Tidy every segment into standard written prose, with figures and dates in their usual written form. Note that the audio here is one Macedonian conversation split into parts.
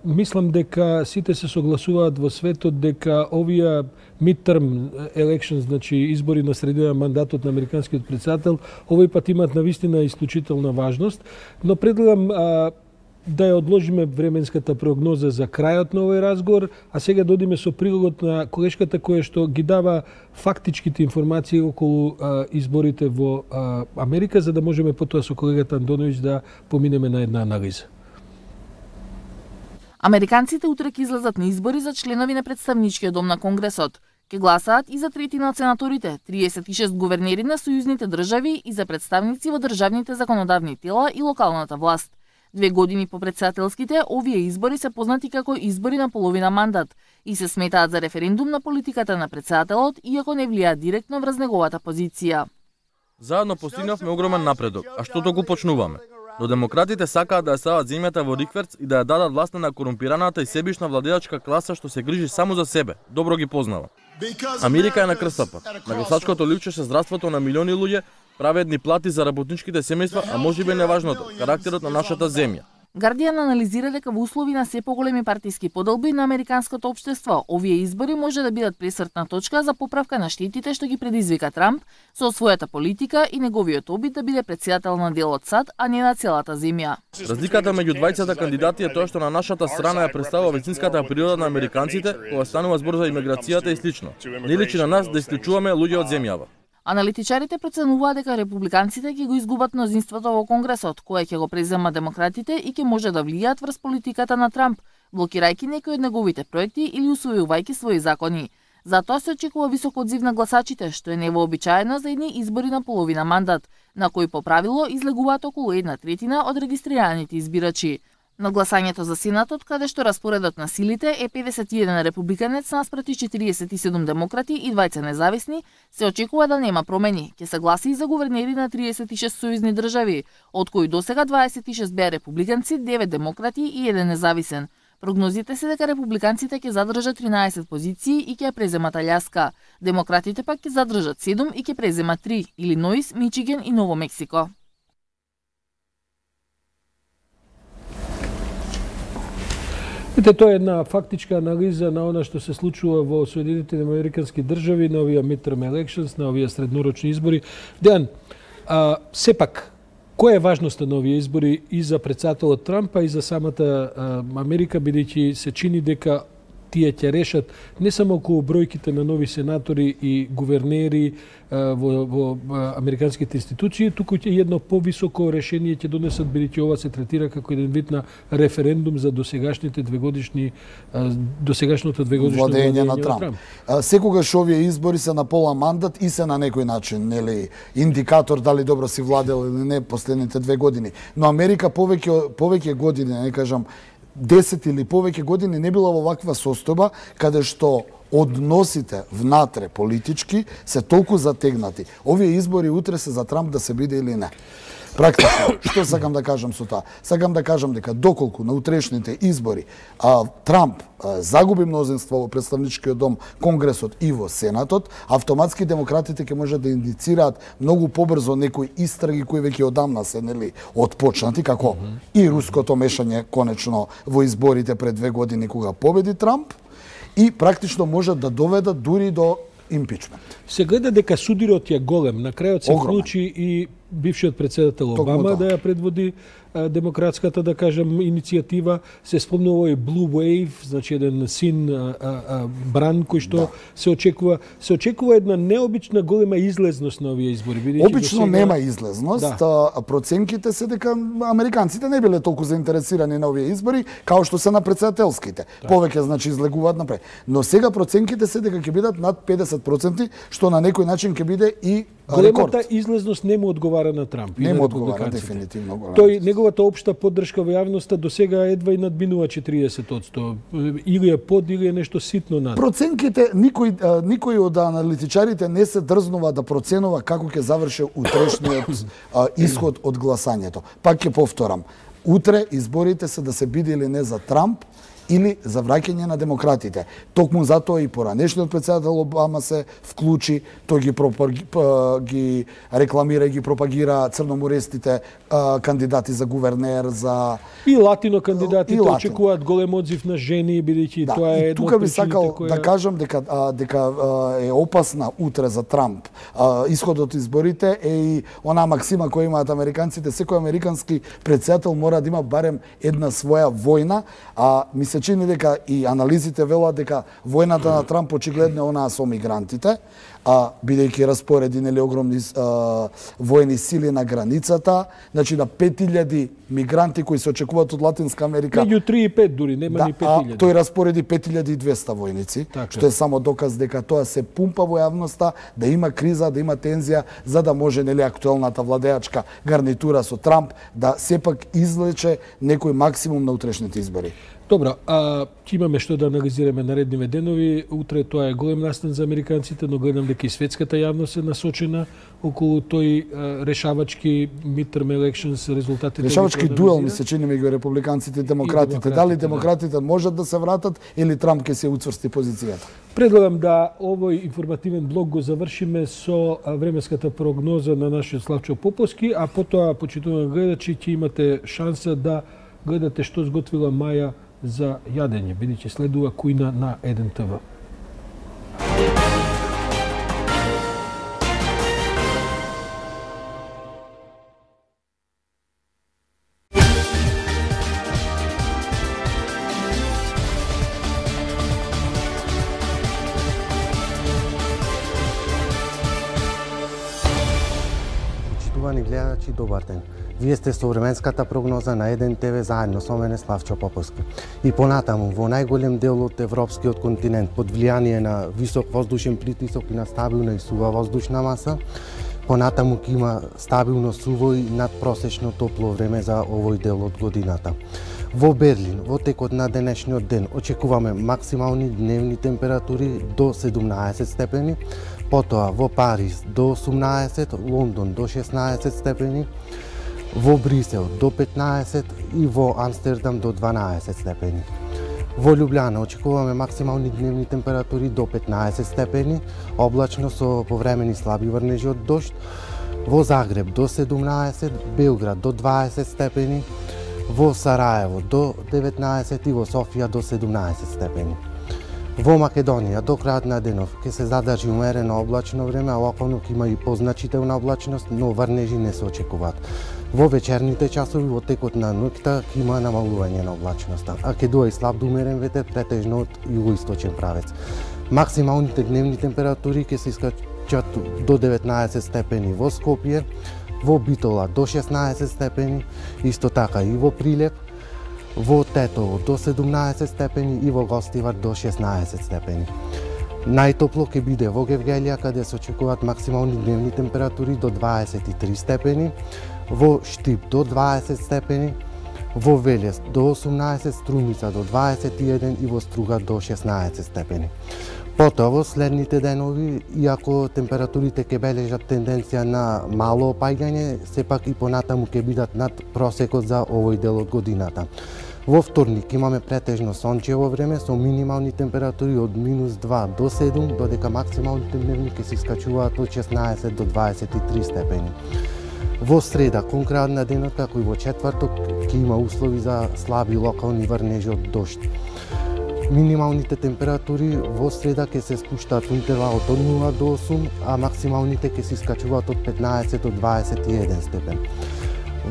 Мислам дека сите се согласуваат во светот дека овие midterm elections, значи избори на средина мандатот на американскиот претседател, овој пат имаат навистина исклучителна важност, но предлагам да ја одложиме временската прогноза за крајот на овој разговор, а сега додиме со прилогот на колешката која што ги дава фактичките информации околу изборите во Америка, за да можеме потоа со колегата Андоновиќ да поминеме на една анализа. Американците утре ќе излезат на избори за членови на представничкиот дом на Конгресот. Ке гласаат и за третина од сенаторите, 36 гувернери на сојузните држави и за представници во државните законодавни тела и локалната власт. 2 години по претседателските, овие избори се познати како избори на половина мандат и се сметаат за референдум на политиката на претседателот, иако не влијаат директно врз неговата позиција. Заедно постигнавме огромен напредок, а што го почнуваме? Но демократите сакаат да ја стават земјата во рикверц и да ја дадат власт на корумпираната и себишна владеачка класа што се грижи само за себе. Добро ги познава. Америка е на крстапот. На гласачкото ливчеше здравството на милиони луѓе, праведни плати за работничките семејства, а можеби неважното, карактерот на нашата земја. Гардијан анализира дека во услови на се поголеми партиски поделби на американското општество, овие избори може да бидат пресртна точка за поправка на штетите што ги предизвика Трамп со својата политика и неговиот обид да биде претседател на дел од САД, а не на целата земја. Разликата меѓу двајцата кандидати е тоа што на нашата страна ја представува вистинската природа на американците, кога станува збор за имиграцијата и слично. Не личи на нас да исклучуваме луѓе од земјава. Аналитичарите проценуваат дека републиканците ќе го изгубат мнозинството во Конгресот, кое ќе го презема демократите и ќе може да влијаат врз политиката на Трамп, блокирајќи некои од неговите проекти или усвојувајќи своји закони. Затоа се очекува висок одзив на гласачите, што е невообичаено за едни избори на половина мандат, на кои по правило излегуваат околу 1/3 од регистрираните избирачи. На гласањето за Сенатот, каде што распоредот на силите е 51 републиканец наспроти 47 демократи и 2 независни, се очекува да нема промени. Ќе се гласи и за гувернери на 36 сојузни држави, од кои досега 26 беа републиканци, 9 демократи и 1 независен. Прогнозите се дека републиканците ќе задржат 13 позиции и ќе ја преземат Аљаска. Демократите пак ќе задржат 7 и ќе преземат 3, Илиноис, Мичиген и Ново Мексико. Тоа е една фактичка анализа на она што се случува во Соединетите американски држави, на овие midterm elections, на овие среднорочни избори. Дејан, сепак, која е важноста на овие избори и за претседателот Трамп, и за самата Америка, бидејќи се чини дека тие ќе решат не само околу бројките на нови сенатори и гувернери во американските институции, туку ќе едно повисоко решение ќе донесат, бидејќи ова се третира како еден вид на референдум за досегашното двегодишно владење на Трамп. Секогаш овие избори се на пола мандат и се на некој начин, нели, индикатор дали добро си владел или не последните 2 години. Но Америка повеќе години, не кажам 10 или повеќе години, не била во ваква состојба каде што односите внатре политички се толку затегнати. Овие избори утре се за Трамп да се биде или не. Практично, што сакам да кажам со тоа? Сакам да кажам дека доколку на утрешните избори Трамп загуби мнозинство во представничкиот дом, Конгресот и во Сенатот, автоматски демократите ќе можат да индицираат многу побрзо некои истраги кои веќе одамна се отпочнати, како и руското мешање конечно во изборите пред 2 години кога победи Трамп, и практично можат да доведат дури до импичмент. Се гледа дека судирот е голем. На крајот се вклучи и бившиот претседател Обама да ја предводи демократската, да кажем, иницијатива. Се спомнува и Blue Wave, значи еден син бран кој што се очекува една необична голема излезност на овие избори. Обично нема излезност. Проценките се дека американците не биле толку заинтересирани на овие избори, као што се на претседателските. Повеќе значи излегуваат напред. Но сега проценките се дека ќе бидат над 50%, што на некој начин ќе биде и големата излезност не му одговара на Трамп. Не му одговара дефинитивно. Неговата општа поддршка во јавноста до сега едва и надминува 40%. Или е под, или е нешто ситно над. Проценките, никој од аналитичарите не се дрзнува да проценува како ќе заврши утрешниот исход од гласањето. Пак ќе повторам, утре изборите се да се биде или не за Трамп или за враќање на демократите. Токму затоа и поранешниот председател Обама се вклучи, тој ги рекламира и ги пропагира црноморестите кандидати за гувернер, за и латино кандидатите очекуваат голем одзив на жени, бидејќи тоа е едно од тука би сакал да кажам дека е опасна утре за Трамп. Исходот изборите е и онаа максима која имаат американците, секој американски председател мора да има барем една своја војна, ми се чини дека и анализите велат дека војната на Трамп очигледно е онаа со мигрантите, бидејќи распореди нели огромни војни сили на границата, значи на 5000 мигранти кои се очекуваат од Латинска Америка. Меѓу 3 и 5 дури, нема ни 5000. Тој распореди 5200 војници, што е само доказ дека тоа се пумпа во јавноста, да има криза, да има тензија, за да може нели актуелната владеачка гарнитура со Трамп да сепак извлече некој максимум на утрешните избори. Добро, ќе имаме што да анализираме наредниве денови. Утре тоа е голем настан за американците, но гледам дека и светската јавност е насочена околу тој решавачки midterm elections, резултатите. Решавачки дуел ми се чини меѓу републиканците и демократите. Дали демократите можат да се вратат или Трамп ќе се уцврсти позицијата? Предлагам да овој информативен блок го завршиме со временската прогноза на нашиот Славчо Поповски, а потоа, почитувани гледачи, ќе имате шанса да гледате што сготвила Маја за јадење, бидејќи следува кујна на 1 ТВ. Почитувани гледачи, добар ден. Вие сте со временската прогноза на 1 ТВ заедно со мене Славчо Поповски. И понатаму, во најголем дел од европскиот континент, под влијание на висок воздушен притисок и на стабилна и сува воздушна маса, понатаму ќе има стабилно суво и надпросечно топло време за овој дел од годината. Во Берлин, во текот на денешниот ден, очекуваме максимални дневни температури до 17 степени, потоа во Париз до 18, Лондон до 16 степени, во Брисел до 15 и во Амстердам до 12 степени. Во Љубљана очекуваме максимални дневни температури до 15 степени, облачно со повремени слаби врнежи од дожд. Во Загреб до 17, Белград до 20 степени, во Сараево до 19 и во Софија до 17 степени. Во Македонија до крајот на денов ќе се задржи умерено облачно време, а околу ќе има и позначителна облачност, но врнежи не се очекуваат. Во вечерните часови во текот на ноќта ќе има намалување на облачноста, а ќе дуе и слаб до умерен ветер претежно од југоисточен правец. Максималните дневни температури ќе се искачат до 19 степени во Скопје, во Битола до 16 степени, исто така и во Прилеп, во Тетово до 17 степени и во Гостивар до 16 степени. Најтопло ќе биде во Гевгелија, каде се очекуваат максимални дневни температури до 23 степени, во Штип до 20 степени, во Велес до 18, Струмица до 21 и во Струга до 16 степени. Потоа во следните денови, иако температурите ќе бележат тенденција на мало опаѓање, сепак и понатаму ќе бидат над просекот за овој дел од годината. Во вторник имаме претежно сончево време со минимални температури од -2 до 7, додека максималните дневни ќе се искачуваат од 16 до 23 степени. Во среда, кон крајот на денот, како и во четврток, ќе има услови за слаби локални врнежи од дожд. Минималните температури во среда ќе се спуштаат во интервалот од 0 до 8, а максималните ќе се искачуваат од 15 до 21 степен.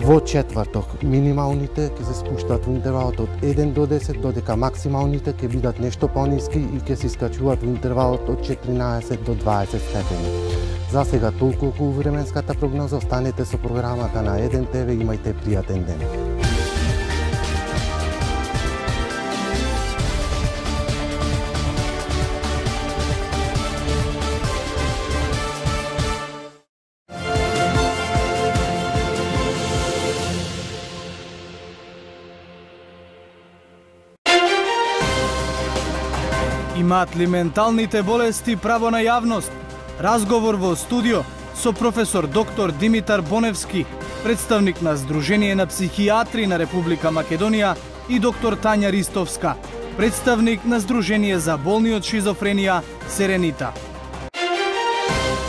Во четврток, минималните ќе се спуштаат во интервалот од 1 до 10, додека максималните ќе бидат нешто пониски и ќе се искачуваат во интервалот од 14 до 20 степени. За сега толку околу временската прогноза, останете со програмата на 1 ТВ, имајте пријатен ден. Имаат ли менталните болести право на јавност? Разговор во студио со професор доктор Димитар Боневски, представник на Сдружение на психијатри на Република Македонија, и доктор Тања Ристовска, представник на Сдружение за болни од шизофренија Серенита.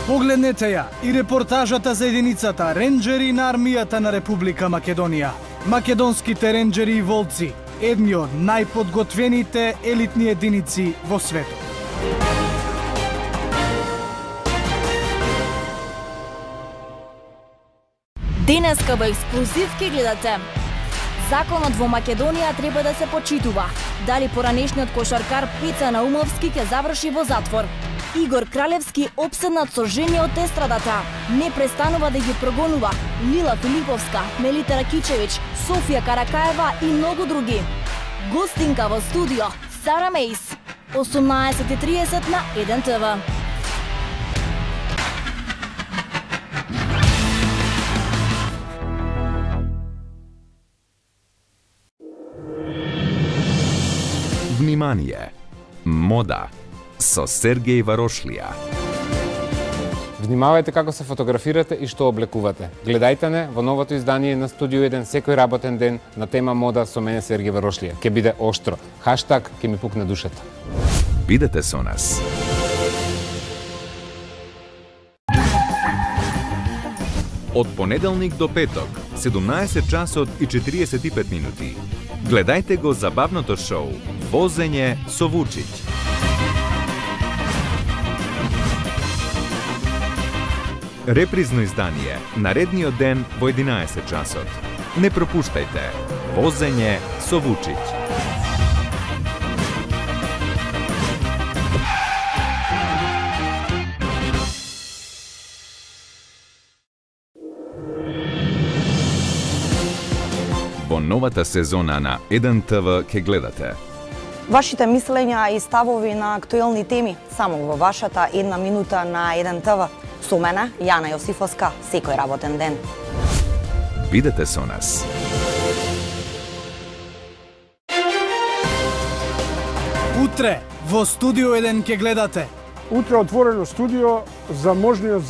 Погледнете ја и репортажата за единицата ренџери на армијата на Република Македонија. Македонските ренџери и волци, едни од најподготвените елитни единици во светот. Денеска во ексклузив ке гледате. Законот во Македонија треба да се почитува. Дали поранешниот кошаркар Пеца Наумовски ќе заврши во затвор? Игор Кралевски обседнат со жени од естрадата. Не престанува да ги прогонува. Лила Филиповска, Мелита Ракичевич, Софија Каракаева и многу други. Гостинка во студио Сара Мейс. 18:30 на 1 ТВ. Внимание! Мода со Сергеј Варошлија. Внимавајте како се фотографирате и што облекувате. Гледајте не во новото издание на Студио 1 секој работен ден на тема мода со мене Сергеј Варошлија. Ке биде оштро. Хаштаг ке ми пукне душата. Бидете со нас. Од понеделник до петок, 17 часот и 45 минути. Гледајте го забавното шоу Возење со Вучиќ. Репризно издание наредниот ден во 11 часот. Не пропуштајте Возење со Вучиќ. Во новата сезона на 1 ТВ ке гледате Вашите мислења и ставови на актуелни теми само во вашата 1 минута на 1 ТВ. Со мене, Јана Јосифовска, секој работен ден. Бидете со нас. Утре во Студио 1 ке гледате. Утре отворено студио за можниот